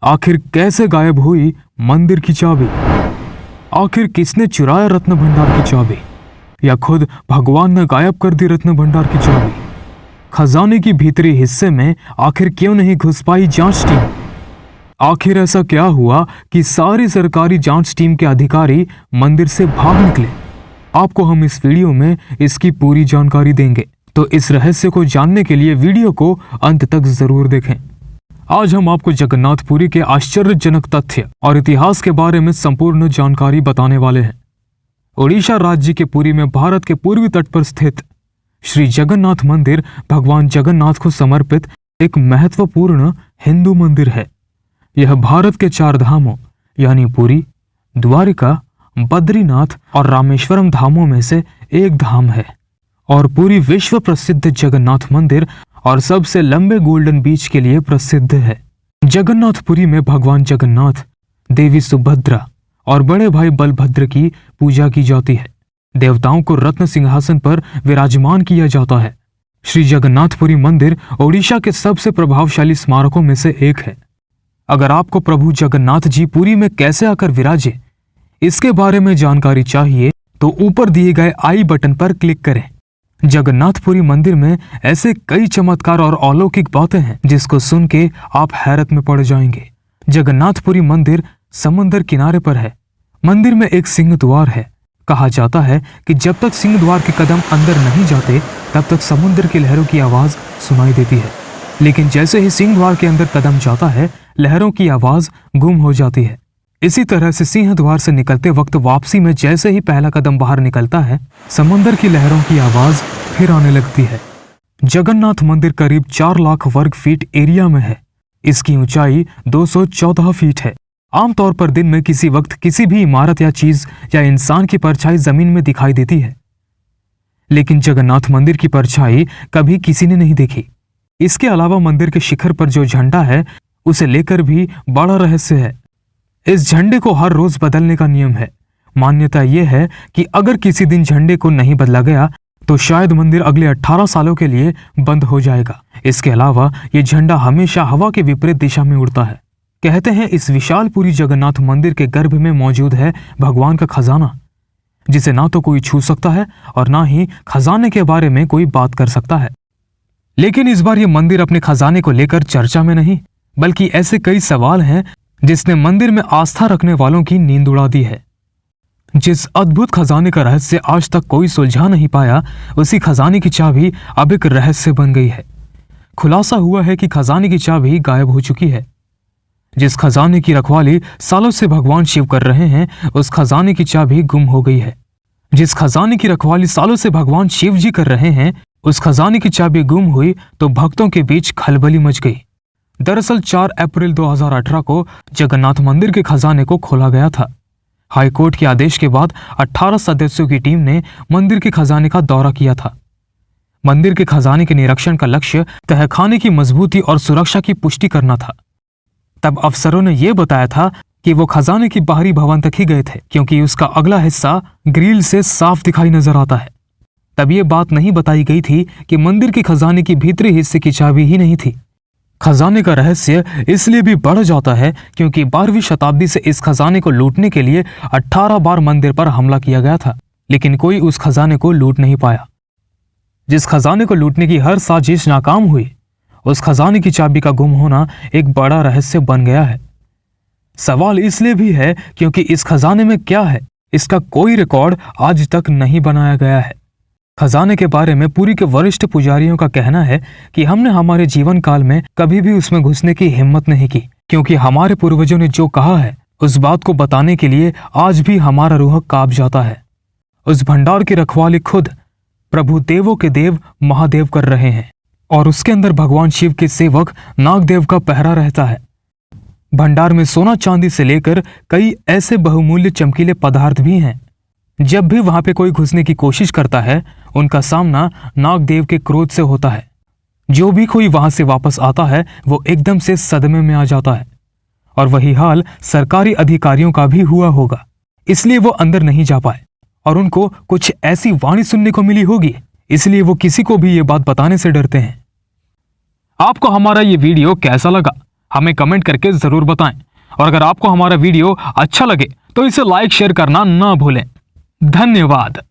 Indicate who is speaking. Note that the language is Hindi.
Speaker 1: आखिर कैसे गायब हुई मंदिर की चाबी? आखिर किसने चुराया रत्न भंडार की चाबी? या खुद भगवान ने गायब कर दी रत्न भंडार की चाबी? खजाने की भीतरी हिस्से में आखिर क्यों नहीं घुस पाई जांच टीम? आखिर ऐसा क्या हुआ कि सारी सरकारी जांच टीम के अधिकारी मंदिर से भाग निकले? आपको हम इस वीडियो में इसकी पूरी जानकारी देंगे, तो इस रहस्य को जानने के लिए वीडियो को अंत तक जरूर देखें। आज हम आपको जगन्नाथपुरी के आश्चर्यजनक तथ्य और इतिहास के बारे में संपूर्ण जानकारी बताने वाले हैं। ओडिशा राज्य के पुरी में भारत के पूर्वी तट पर स्थित श्री जगन्नाथ मंदिर भगवान जगन्नाथ को समर्पित एक महत्वपूर्ण हिंदू मंदिर है। यह भारत के 4 धामों यानी पुरी, द्वारिका, बद्रीनाथ और रामेश्वरम धामों में से एक धाम है और पूरी विश्व प्रसिद्ध जगन्नाथ मंदिर और सबसे लंबे गोल्डन बीच के लिए प्रसिद्ध है। जगन्नाथपुरी में भगवान जगन्नाथ, देवी सुभद्रा और बड़े भाई बलभद्र की पूजा की जाती है। देवताओं को रत्न सिंहासन पर विराजमान किया जाता है। श्री जगन्नाथपुरी मंदिर ओडिशा के सबसे प्रभावशाली स्मारकों में से एक है। अगर आपको प्रभु जगन्नाथ जी पुरी में कैसे आकर विराजे, इसके बारे में जानकारी चाहिए तो ऊपर दिए गए आई बटन पर क्लिक करें। जगन्नाथपुरी मंदिर में ऐसे कई चमत्कार और अलौकिक बातें हैं जिसको सुन के आप हैरत में पड़ जाएंगे। जगन्नाथपुरी मंदिर समुद्र किनारे पर है। मंदिर में एक सिंह द्वार है। कहा जाता है कि जब तक सिंह द्वार के कदम अंदर नहीं जाते तब तक समुद्र की लहरों की आवाज सुनाई देती है, लेकिन जैसे ही सिंह द्वार के अंदर कदम जाता है लहरों की आवाज गुम हो जाती है। इसी तरह से सिंह द्वार से निकलते वक्त वापसी में जैसे ही पहला कदम बाहर निकलता है समुद्र की लहरों की आवाज फिर आने लगती है। जगन्नाथ मंदिर करीब 4 लाख वर्ग फीट एरिया में है। इसकी ऊंचाई 214 फीट है। आमतौर पर दिन में किसी वक्त किसी भी इमारत या चीज या इंसान की परछाई जमीन में दिखाई देती है, लेकिन जगन्नाथ मंदिर की परछाई कभी किसी ने नहीं देखी। इसके अलावा मंदिर के शिखर पर जो झंडा है उसे लेकर भी बड़ा रहस्य है। इस झंडे को हर रोज बदलने का नियम है। मान्यता यह है कि अगर किसी दिन झंडे को नहीं बदला गया तो शायद मंदिर अगले 18 सालों के लिए बंद हो जाएगा। इसके अलावा ये झंडा हमेशा हवा के विपरीत दिशा में उड़ता है। कहते हैं इस विशाल पुरी जगन्नाथ मंदिर के गर्भ में मौजूद है भगवान का खजाना, जिसे ना तो कोई छू सकता है और ना ही खजाने के बारे में कोई बात कर सकता है। लेकिन इस बार ये मंदिर अपने खजाने को लेकर चर्चा में नहीं, बल्कि ऐसे कई सवाल हैं जिसने मंदिर में आस्था रखने वालों की नींद उड़ा दी है। जिस अद्भुत खजाने का रहस्य आज तक कोई सुलझा नहीं पाया, उसी खजाने की चाबी अब एक रहस्य बन गई है। खुलासा हुआ है कि खजाने की चाबी गायब हो चुकी है। जिस खजाने की रखवाली सालों से भगवान शिव कर रहे हैं, उस खजाने की चाबी गुम हो गई है। जिस खजाने की रखवाली सालों से भगवान शिव जी कर रहे हैं, उस खजाने की चाबी गुम हुई तो भक्तों के बीच खलबली मच गई। दरअसल 4 अप्रैल 2018 को जगन्नाथ मंदिर के खजाने को खोला गया था। हाईकोर्ट के आदेश के बाद 18 सदस्यों की टीम ने मंदिर के खजाने का दौरा किया था। मंदिर के खजाने के निरीक्षण का लक्ष्य तहखाने की मजबूती और सुरक्षा की पुष्टि करना था। तब अफसरों ने यह बताया था कि वो खजाने की बाहरी भवन तक ही गए थे, क्योंकि उसका अगला हिस्सा ग्रिल से साफ दिखाई नजर आता है। तब ये बात नहीं बताई गई थी कि मंदिर के खजाने की भीतरी हिस्से की चाबी ही नहीं थी। खजाने का रहस्य इसलिए भी बढ़ जाता है क्योंकि 12वीं शताब्दी से इस खजाने को लूटने के लिए 18 बार मंदिर पर हमला किया गया था, लेकिन कोई उस खजाने को लूट नहीं पाया। जिस खजाने को लूटने की हर साजिश नाकाम हुई, उस खजाने की चाबी का गुम होना एक बड़ा रहस्य बन गया है। सवाल इसलिए भी है क्योंकि इस खजाने में क्या है, इसका कोई रिकॉर्ड आज तक नहीं बनाया गया है। खजाने के बारे में पुरी के वरिष्ठ पुजारियों का कहना है कि हमने हमारे जीवन काल में कभी भी उसमें घुसने की हिम्मत नहीं की, क्योंकि हमारे पूर्वजों ने जो कहा है उस बात को बताने के लिए आज भी हमारा रूह कांप जाता है। उस भंडार की रखवाली खुद प्रभु देवों के देव महादेव कर रहे हैं और उसके अंदर भगवान शिव के सेवक नागदेव का पहरा रहता है। भंडार में सोना चांदी से लेकर कई ऐसे बहुमूल्य चमकीले पदार्थ भी हैं। जब भी वहां पे कोई घुसने की कोशिश करता है, उनका सामना नागदेव के क्रोध से होता है। जो भी कोई वहां से वापस आता है वो एकदम से सदमे में आ जाता है, और वही हाल सरकारी अधिकारियों का भी हुआ होगा। इसलिए वो अंदर नहीं जा पाए और उनको कुछ ऐसी वाणी सुनने को मिली होगी, इसलिए वो किसी को भी ये बात बताने से डरते हैं। आपको हमारा ये वीडियो कैसा लगा हमें कमेंट करके जरूर बताएं। और अगर आपको हमारा वीडियो अच्छा लगे तो इसे लाइक शेयर करना ना भूलें। धन्यवाद।